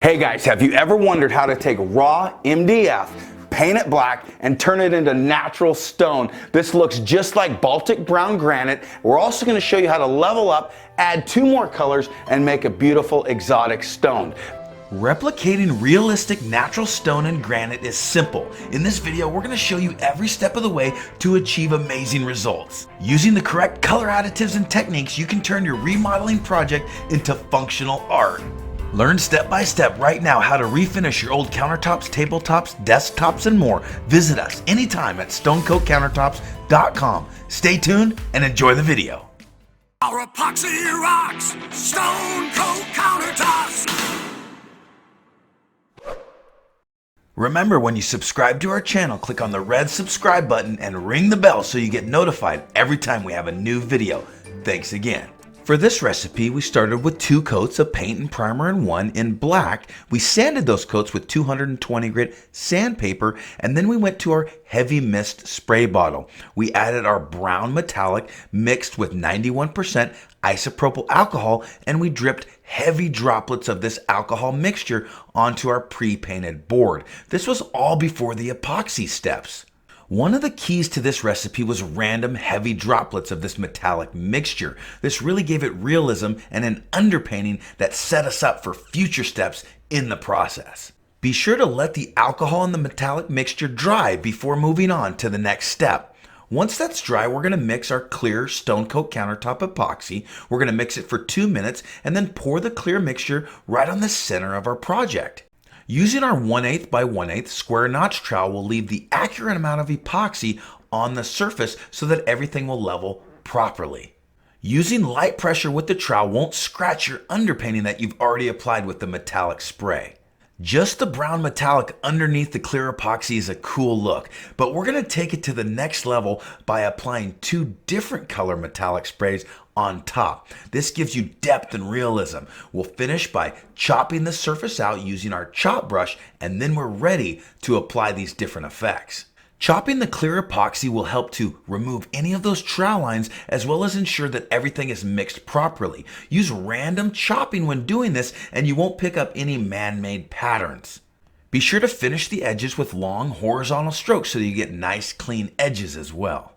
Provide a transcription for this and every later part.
Hey guys, have you ever wondered how to take raw MDF, paint it black, and turn it into natural stone? This looks just like Baltic brown granite. We're also going to show you how to level up, add 2 more colors, and make a beautiful exotic stone. Replicating realistic natural stone and granite is simple. In this video, we're going to show you every step of the way to achieve amazing results. Using the correct color additives and techniques, you can turn your remodeling project into functional art. Learn step by step right now how to refinish your old countertops, tabletops, desktops, and more. Visit us anytime at stonecoatcountertops.com. Stay tuned and enjoy the video. Our epoxy rocks, Stone Coat Countertops. Remember, when you subscribe to our channel, click on the red subscribe button and ring the bell so you get notified every time we have a new video. Thanks again. For this recipe, we started with 2 coats of paint and primer and 1 in black. We sanded those coats with 220 grit sandpaper, and then we went to our heavy mist spray bottle. We added our brown metallic mixed with 91% isopropyl alcohol, and we dripped heavy droplets of this alcohol mixture onto our pre-painted board. This was all before the epoxy steps. One of the keys to this recipe was random heavy droplets of this metallic mixture. This really gave it realism and an underpainting that set us up for future steps in the process. Be sure to let the alcohol in the metallic mixture dry before moving on to the next step. Once that's dry, we're going to mix our clear Stone Coat Countertop epoxy. We're going to mix it for 2 minutes and then pour the clear mixture right on the center of our project. Using our 1/8 by 1/8 square notch trowel will leave the accurate amount of epoxy on the surface so that everything will level properly. Using light pressure with the trowel won't scratch your underpainting that you've already applied with the metallic spray. Just the brown metallic underneath the clear epoxy is a cool look, but we're going to take it to the next level by applying 2 different color metallic sprays on top. This gives you depth and realism. We'll finish by chopping the surface out using our chop brush, and then we're ready to apply these different effects. Chopping the clear epoxy will help to remove any of those trowel lines as well as ensure that everything is mixed properly. Use random chopping when doing this and you won't pick up any man-made patterns. Be sure to finish the edges with long horizontal strokes so you get nice clean edges as well.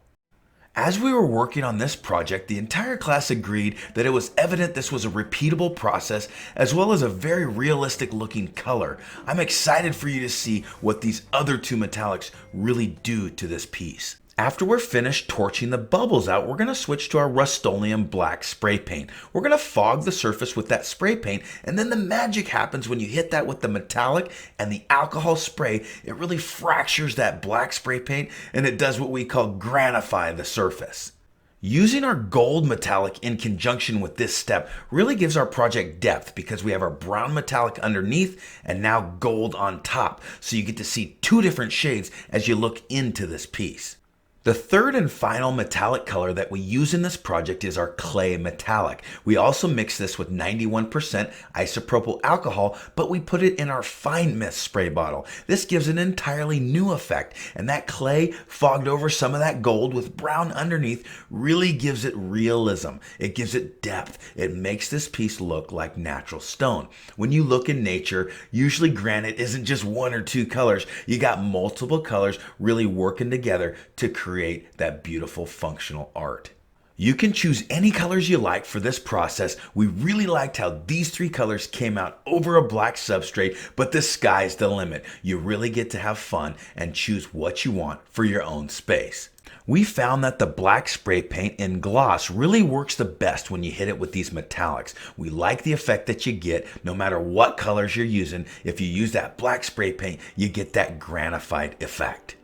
As we were working on this project, the entire class agreed that it was evident this was a repeatable process as well as a very realistic looking color. I'm excited for you to see what these other 2 metallics really do to this piece. After we're finished torching the bubbles out, we're going to switch to our Rustoleum Black spray paint. We're going to fog the surface with that spray paint, and then the magic happens when you hit that with the metallic and the alcohol spray. It really fractures that black spray paint, and it does what we call granify the surface. Using our gold metallic in conjunction with this step really gives our project depth because we have our brown metallic underneath and now gold on top. So you get to see 2 different shades as you look into this piece. The third and final metallic color that we use in this project is our clay metallic. We also mix this with 91% isopropyl alcohol, but we put it in our fine mist spray bottle. This gives an entirely new effect, and that clay fogged over some of that gold with brown underneath really gives it realism. It gives it depth. It makes this piece look like natural stone. When you look in nature, usually granite isn't just 1 or 2 colors. You got multiple colors really working together to create that beautiful functional art. You can choose any colors you like for this process. We really liked how these 3 colors came out over a black substrate, but the sky's the limit. You really get to have fun and choose what you want for your own space. We found that the black spray paint in gloss really works the best when you hit it with these metallics. We like the effect that you get no matter what colors you're using. If you use that black spray paint, you get that granified effect.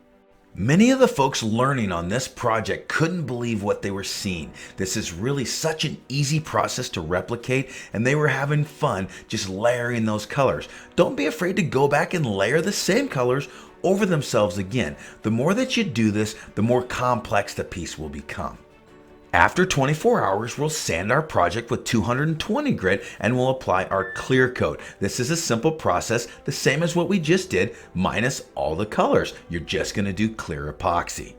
Many of the folks learning on this project couldn't believe what they were seeing. This is really such an easy process to replicate, and they were having fun just layering those colors. Don't be afraid to go back and layer the same colors over themselves again. The more that you do this, the more complex the piece will become. After 24 hours, we'll sand our project with 220 grit and we'll apply our clear coat. This is a simple process, the same as what we just did, minus all the colors. You're just going to do clear epoxy.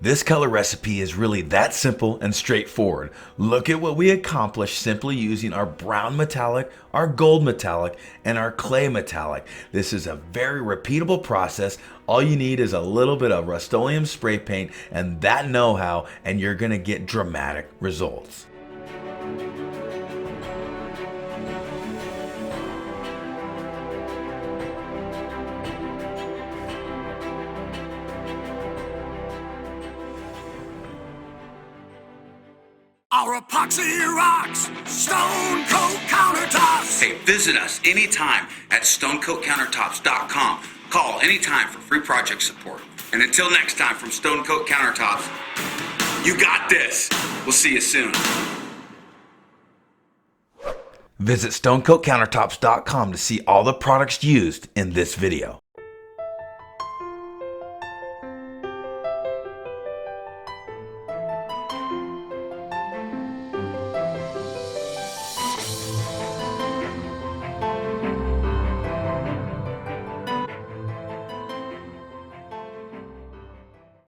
This color recipe is really that simple and straightforward. Look at what we accomplished simply using our brown metallic, our gold metallic, and our clay metallic. This is a very repeatable process. All you need is a little bit of Rustoleum spray paint and that know-how, and you're gonna get dramatic results. Our epoxy rocks! Stone Coat Countertops! Hey, visit us anytime at stonecoatcountertops.com. Call anytime for free project support. And until next time from Stone Coat Countertops, you got this. We'll see you soon. Visit stonecoatcountertops.com to see all the products used in this video.